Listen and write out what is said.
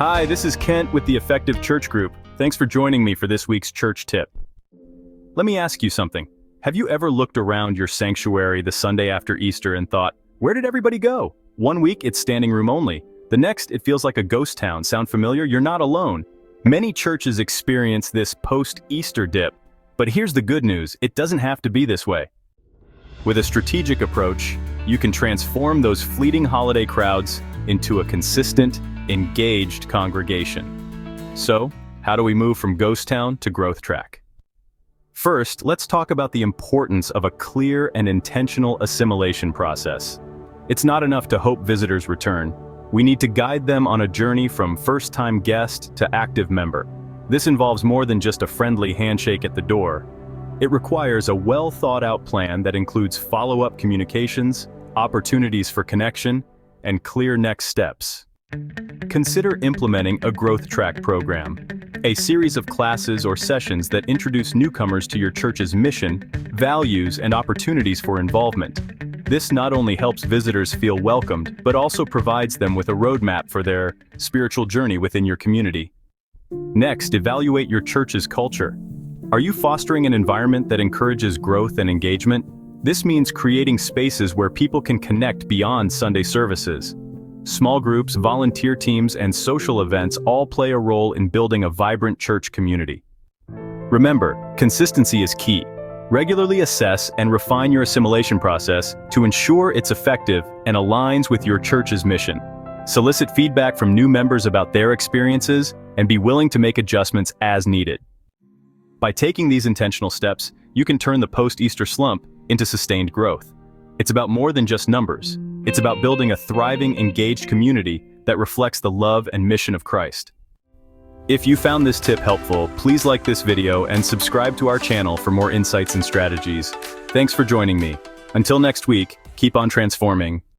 Hi, this is Kent with the Effective Church Group. Thanks for joining me for this week's church tip. Let me ask you something. Have you ever looked around your sanctuary the Sunday after Easter and thought, where did everybody go? One week it's standing room only. The next it feels like a ghost town. Sound familiar? You're not alone. Many churches experience this post-Easter dip. But here's the good news, it doesn't have to be this way. With a strategic approach, you can transform those fleeting holiday crowds into a consistent, engaged congregation. So, how do we move from ghost town to growth track? First, let's talk about the importance of a clear and intentional assimilation process. It's not enough to hope visitors return. We need to guide them on a journey from first-time guest to active member. This involves more than just a friendly handshake at the door. It requires a well-thought-out plan that includes follow-up communications, opportunities for connection, and clear next steps. Consider implementing a growth track program, a series of classes or sessions that introduce newcomers to your church's mission, values, and opportunities for involvement. This not only helps visitors feel welcomed, but also provides them with a roadmap for their spiritual journey within your community. Next, evaluate your church's culture. Are you fostering an environment that encourages growth and engagement? This means creating spaces where people can connect beyond Sunday services. Small groups, volunteer teams, and social events all play a role in building a vibrant church community. Remember, consistency is key. Regularly assess and refine your assimilation process to ensure it's effective and aligns with your church's mission. Solicit feedback from new members about their experiences and be willing to make adjustments as needed. By taking these intentional steps, you can turn the post-Easter slump into sustained growth. It's about more than just numbers. It's about building a thriving, engaged community that reflects the love and mission of Christ. If you found this tip helpful, please like this video and subscribe to our channel for more insights and strategies. Thanks for joining me. Until next week, keep on transforming.